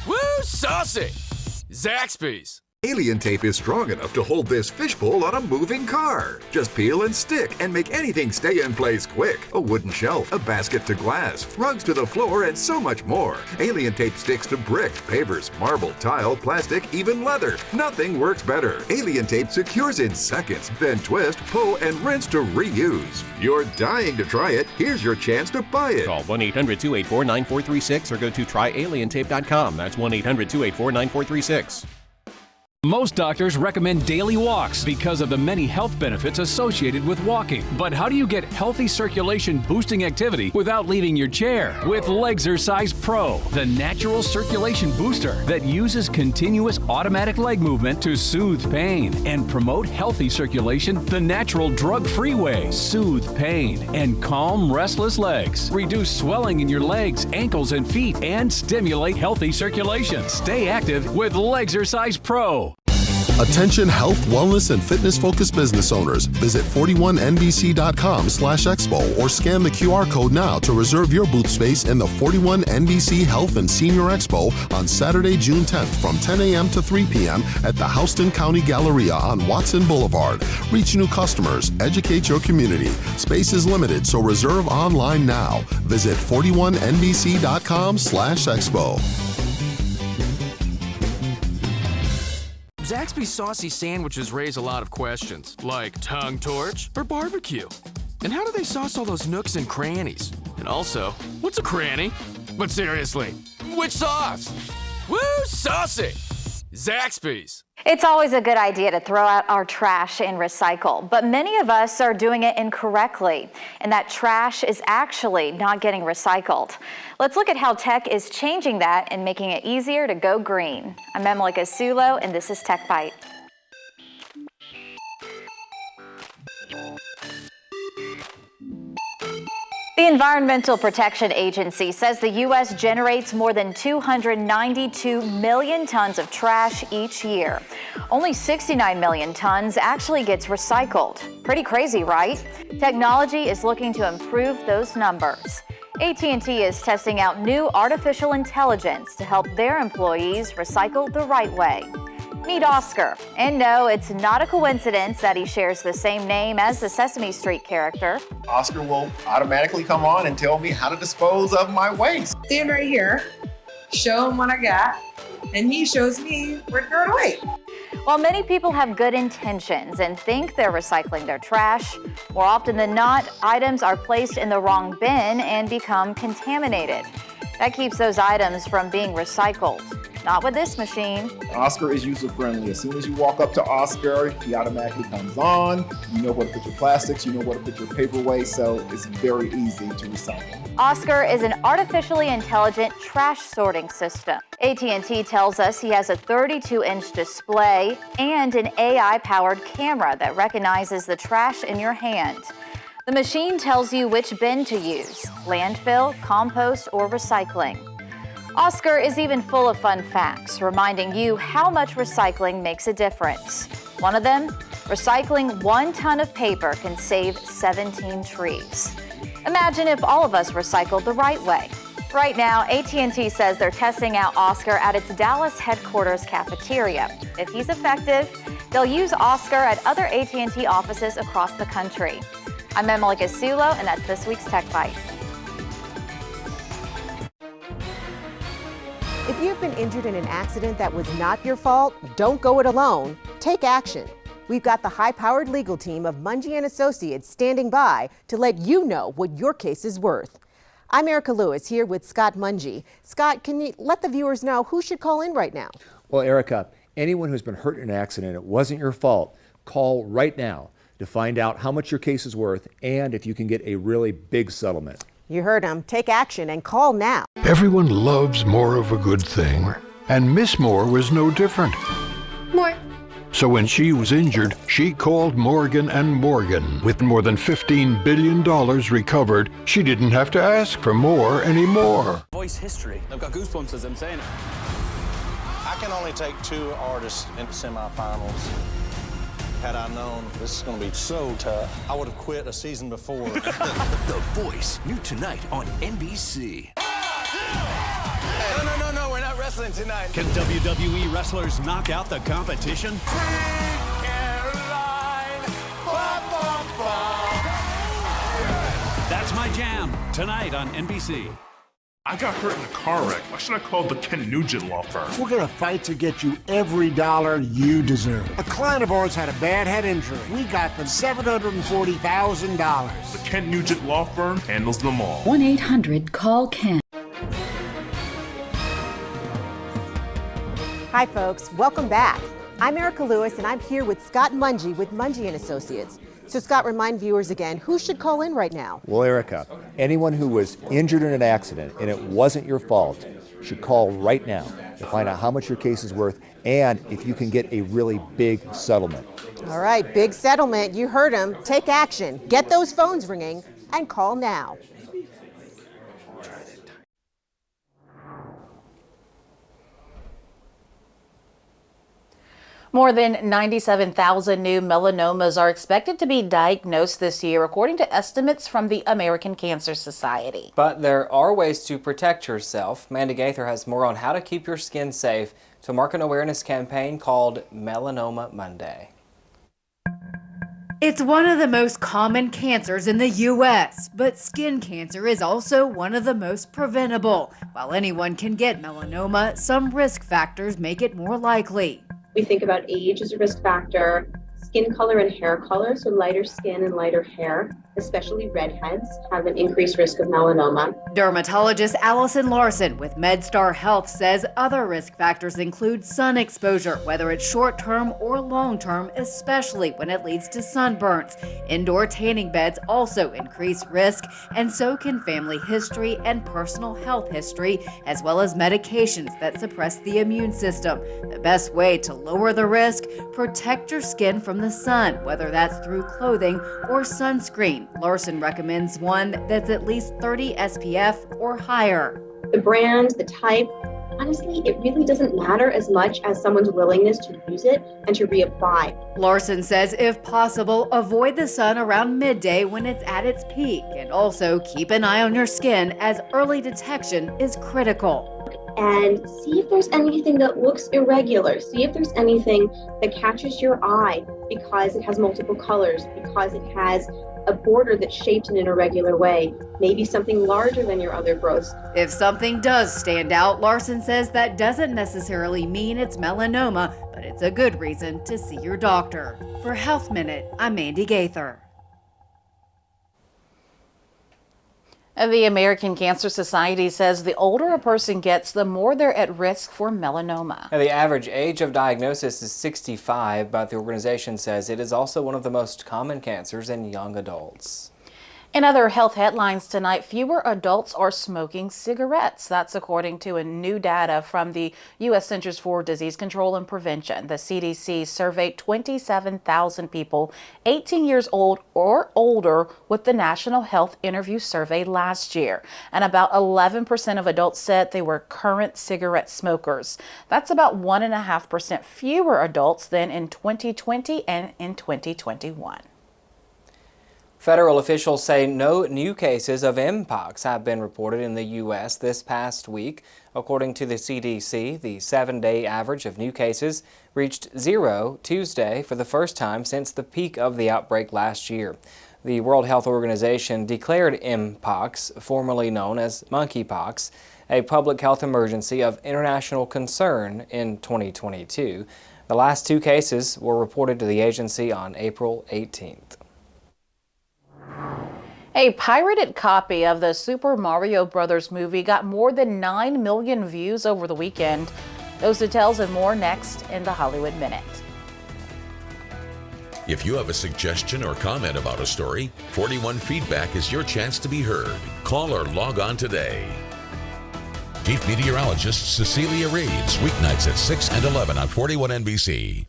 Woo, saucy! Zaxby's. Alien tape is strong enough to hold this fishbowl on a moving car. Just peel and stick and make anything stay in place quick. A wooden shelf, a basket to glass, rugs to the floor, and so much more. Alien tape sticks to brick, pavers, marble, tile, plastic, even leather. Nothing works better. Alien tape secures in seconds, then twist, pull, and rinse to reuse. You're dying to try it. Here's your chance to buy it. Call 1-800-284-9436 or go to tryalientape.com. That's 1-800-284-9436. Most doctors recommend daily walks because of the many health benefits associated with walking. But how do you get healthy circulation boosting activity without leaving your chair? With Legzercise Pro, the natural circulation booster that uses continuous automatic leg movement to soothe pain and promote healthy circulation the natural drug-free way. Soothe pain and calm restless legs. Reduce swelling in your legs, ankles, and feet and stimulate healthy circulation. Stay active with Legzercise Pro. Attention health, wellness, and fitness-focused business owners. Visit 41nbc.com/expo or scan the QR code now to reserve your booth space in the 41NBC Health and Senior Expo on Saturday, June 10th from 10 a.m. to 3 p.m. at the Houston County Galleria on Watson Boulevard. Reach new customers, educate your community. Space is limited, so reserve online now. Visit 41nbc.com/expo. Zaxby's saucy sandwiches raise a lot of questions, like tongue torch or barbecue. And how do they sauce all those nooks and crannies? And also, what's a cranny? But seriously, which sauce? Woo, saucy! Zaxby's. It's always a good idea to throw out our trash and recycle, but many of us are doing it incorrectly, and that trash is actually not getting recycled. Let's look at how tech is changing that and making it easier to go green. I'm Emily Casulo, and this is Tech Bite. The Environmental Protection Agency says the U.S. generates more than 292 million tons of trash each year. Only 69 million tons actually gets recycled. Pretty crazy, right? Technology is looking to improve those numbers. AT&T is testing out new artificial intelligence to help their employees recycle the right way. Meet Oscar. And no, it's not a coincidence that he shares the same name as the Sesame Street character. Oscar will automatically come on and tell me how to dispose of my waste. Stand right here, show him what I got, and he shows me where to throw it away. While many people have good intentions and think they're recycling their trash, more often than not, items are placed in the wrong bin and become contaminated. That keeps those items from being recycled. Not with this machine. Oscar is user-friendly. As soon as you walk up to Oscar, he automatically comes on. You know where to put your plastics, you know where to put your paper waste, so it's very easy to recycle. Oscar is an artificially intelligent trash sorting system. AT&T tells us he has a 32-inch display and an AI-powered camera that recognizes the trash in your hand. The machine tells you which bin to use, landfill, compost, or recycling. Oscar is even full of fun facts, reminding you how much recycling makes a difference. One of them, recycling 1 ton of paper can save 17 trees. Imagine if all of us recycled the right way. Right now, AT&T says they're testing out Oscar at its Dallas headquarters cafeteria. If he's effective, they'll use Oscar at other AT&T offices across the country. I'm Emily Casulo, and that's this week's Tech Bite. If you've been injured in an accident that was not your fault, don't go it alone. Take action. We've got the high-powered legal team of Mungie & Associates standing by to let you know what your case is worth. I'm Erica Lewis here with Scott Mungie. Scott, can you let the viewers know who should call in right now? Well, Erica, anyone who's been hurt in an accident, it wasn't your fault, call right now to find out how much your case is worth and if you can get a really big settlement. You heard him. Take action and call now. Everyone loves more of a good thing, and Miss Moore was no different. More. So when she was injured, she called Morgan & Morgan. With more than $15 billion recovered, she didn't have to ask for more anymore. Voice history. I've got goosebumps as I'm saying it. I can only take 2 artists into semifinals. Had I known this is going to be so tough, I would have quit a season before. The Voice, new tonight on NBC. No, we're not wrestling tonight. Can WWE wrestlers knock out the competition? That's My Jam, tonight on NBC. I got hurt in a car wreck. Why should I call the Ken Nugent law firm? We're going to fight to get you every dollar you deserve. A client of ours had a bad head injury. We got them $740,000. The Ken Nugent law firm handles them all. 1-800-CALL-KEN. Hi, folks. Welcome back. I'm Erica Lewis, and I'm here with Scott Mungie with Mungie & Associates. So, Scott, remind viewers again, who should call in right now? Well, Erica, anyone who was injured in an accident and it wasn't your fault should call right now to find out how much your case is worth and if you can get a really big settlement. All right, big settlement. You heard him. Take action. Get those phones ringing and call now. More than 97,000 new melanomas are expected to be diagnosed this year, according to estimates from the American Cancer Society. But there are ways to protect yourself. Mandy Gaither has more on how to keep your skin safe to mark an awareness campaign called Melanoma Monday. It's one of the most common cancers in the U.S., but skin cancer is also one of the most preventable. While anyone can get melanoma, some risk factors make it more likely. We think about age as a risk factor, skin color and hair color, so lighter skin and lighter hair, especially redheads, have an increased risk of melanoma. Dermatologist Allison Larson with MedStar Health says other risk factors include sun exposure, whether it's short-term or long-term, especially when it leads to sunburns. Indoor tanning beds also increase risk, and so can family history and personal health history, as well as medications that suppress the immune system. The best way to lower the risk, protect your skin from the sun, whether that's through clothing or sunscreen. Larson recommends one that's at least 30 SPF or higher. The brand, the type, honestly, it really doesn't matter as much as someone's willingness to use it and to reapply. Larson says if possible, avoid the sun around midday when it's at its peak, and also keep an eye on your skin as early detection is critical. And see if there's anything that looks irregular. See if there's anything that catches your eye because it has multiple colors, because it has a border that's shaped in an irregular way, maybe something larger than your other growths. If something does stand out, Larson says that doesn't necessarily mean it's melanoma, but it's a good reason to see your doctor. For Health Minute, I'm Mandy Gaither. The American Cancer Society says the older a person gets, the more they're at risk for melanoma. The average age of diagnosis is 65, but the organization says it is also one of the most common cancers in young adults. In other health headlines tonight, fewer adults are smoking cigarettes. That's according to a new data from the U.S. Centers for Disease Control and Prevention. The CDC surveyed 27,000 people 18 years old or older with the National Health Interview Survey last year. And about 11% of adults said they were current cigarette smokers. That's about 1.5% fewer adults than in 2020 and in 2021. Federal officials say no new cases of Mpox have been reported in the U.S. this past week. According to the CDC, the 7-day average of new cases reached 0 Tuesday for the first time since the peak of the outbreak last year. The World Health Organization declared Mpox, formerly known as monkeypox, a public health emergency of international concern in 2022. The last 2 cases were reported to the agency on April 18th. A pirated copy of the Super Mario Bros. Movie got more than 9 million views over the weekend. Those details and more next in the Hollywood Minute. If you have a suggestion or comment about a story, 41 Feedback is your chance to be heard. Call or log on today. Chief Meteorologist Cecilia Reeves, weeknights at 6 and 11 on 41 NBC.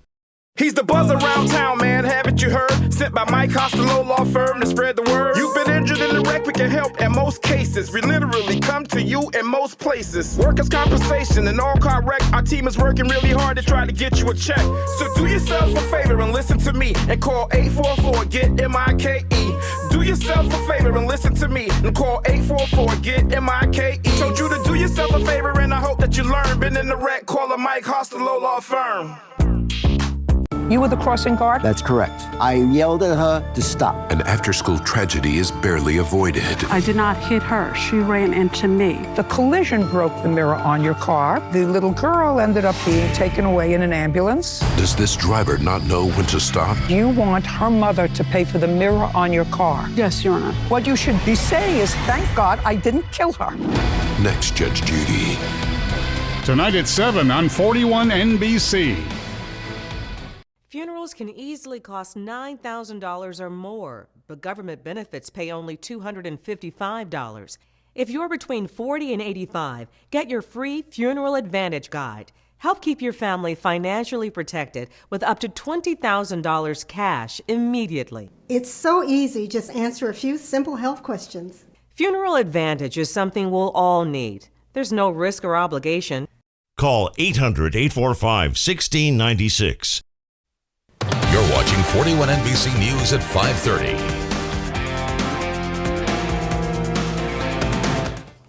He's the buzz around town, man, haven't you heard? Sent by Mike Costello Law Firm to spread the word. You've been injured in the wreck, we can help in most cases. We literally come to you in most places. Workers' compensation, an all-car wreck. Our team is working really hard to try to get you a check. So do yourself a favor and listen to me and call 844-GET-MIKE. Do yourself a favor and listen to me and call 844-GET-MIKE. Told you to do yourself a favor and I hope that you learn. Been in the wreck, call a Mike Costello Law Firm. You were the crossing guard? That's correct. I yelled at her to stop. An after-school tragedy is barely avoided. I did not hit her. She ran into me. The collision broke the mirror on your car. The little girl ended up being taken away in an ambulance. Does this driver not know when to stop? You want her mother to pay for the mirror on your car? Yes, Your Honor. What you should be saying is, thank God I didn't kill her. Next, Judge Judy. Tonight at 7 on 41 NBC. Funerals can easily cost $9,000 or more, but government benefits pay only $255. If you're between 40 and 85, get your free Funeral Advantage Guide. Help keep your family financially protected with up to $20,000 cash immediately. It's so easy. Just answer a few simple health questions. Funeral Advantage is something we'll all need. There's no risk or obligation. Call 800-845-1696. You're watching 41 NBC News at 5:30.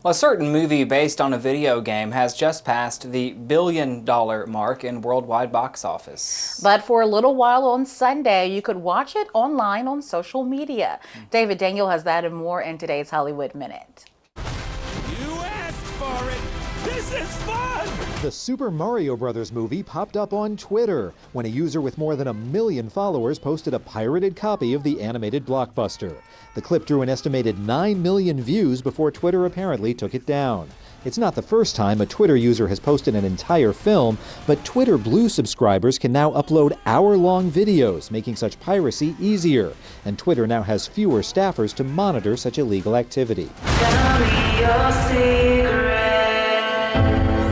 A certain movie based on a video game has just passed the $1 billion mark in worldwide box office. But for a little while on Sunday, you could watch it online on social media. David Daniel has that and more in today's Hollywood Minute. You asked for it. This is fun. The Super Mario Bros. Movie popped up on Twitter when a user with more than 1 million followers posted a pirated copy of the animated blockbuster. The clip drew an estimated 9 million views before Twitter apparently took it down. It's not the first time a Twitter user has posted an entire film, but Twitter Blue subscribers can now upload hour-long videos, making such piracy easier. And Twitter now has fewer staffers to monitor such illegal activity. Tell me your secret.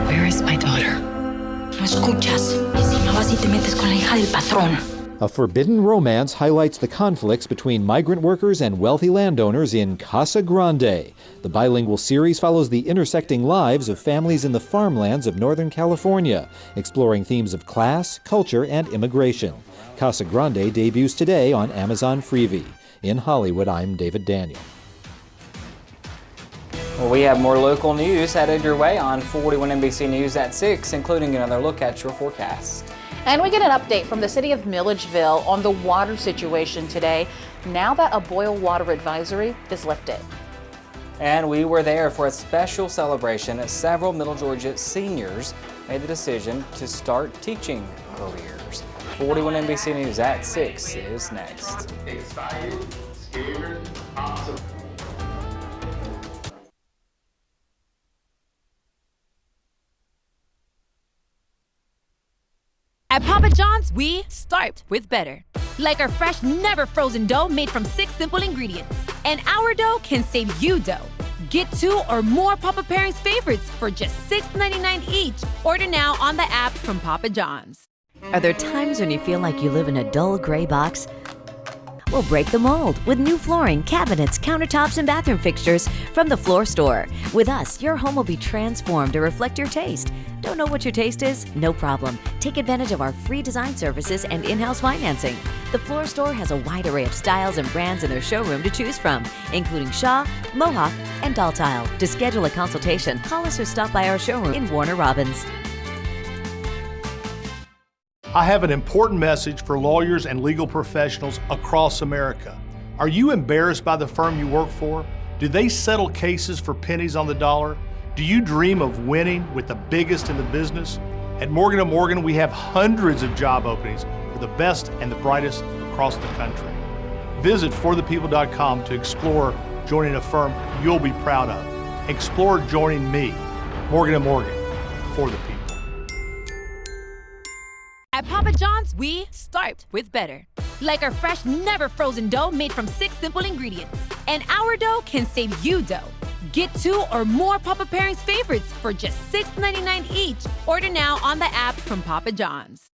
Where is my daughter? No escuchas. Y si no vas y te metes con la hija del patrón. A forbidden romance highlights the conflicts between migrant workers and wealthy landowners in Casa Grande. The bilingual series follows the intersecting lives of families in the farmlands of Northern California, exploring themes of class, culture, and immigration. Casa Grande debuts today on Amazon Freevee. In Hollywood, I'm David Daniel. Well, we have more local news headed your way on 41 NBC News at 6, including another look at your forecast. And we get an update from the city of Milledgeville on the water situation today, now that a boil water advisory is lifted. And we were there for a special celebration as several Middle Georgia seniors made the decision to start teaching careers. 41 NBC News at 6 is next. Excited, scared, awesome. At Papa John's, we start with better. Like our fresh, never frozen dough made from 6 simple ingredients. And our dough can save you dough. Get 2 or more Papa Pairings favorites for just $6.99 each. Order now on the app from Papa John's. Are there times when you feel like you live in a dull gray box? We'll break the mold with new flooring, cabinets, countertops, and bathroom fixtures from the Floor Store. With us, your home will be transformed to reflect your taste. Don't know what your taste is? No problem. Take advantage of our free design services and in-house financing. The Floor Store has a wide array of styles and brands in their showroom to choose from, including Shaw, Mohawk, and Doll Tile. To schedule a consultation, call us or stop by our showroom in Warner Robins. I have an important message for lawyers and legal professionals across America. Are you embarrassed by the firm you work for? Do they settle cases for pennies on the dollar? Do you dream of winning with the biggest in the business? At Morgan & Morgan, we have hundreds of job openings for the best and the brightest across the country. Visit forthepeople.com to explore joining a firm you'll be proud of. Explore joining me, Morgan & Morgan, for the people. At Papa John's, we start with better. Like our fresh, never frozen dough made from 6 simple ingredients. And our dough can save you dough. Get 2 or more Papa Pairings favorites for just $6.99 each. Order now on the app from Papa John's.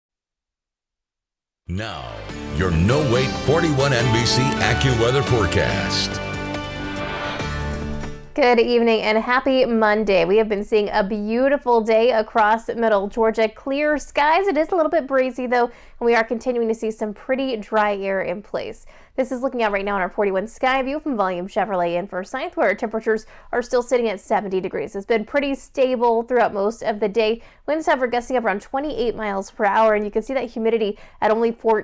Now, your no-wait 41 NBC AccuWeather forecast. Good evening and happy Monday. We have been seeing a beautiful day across middle Georgia. Clear skies. It is a little bit breezy though, and we are continuing to see some pretty dry air in place. This is looking out right now on our 41 sky view from Volume Chevrolet in Forsyth, where our temperatures are still sitting at 70 degrees. It's been pretty stable throughout most of the day. Winds have gusting up around 28 miles per hour, and you can see that humidity at only 14.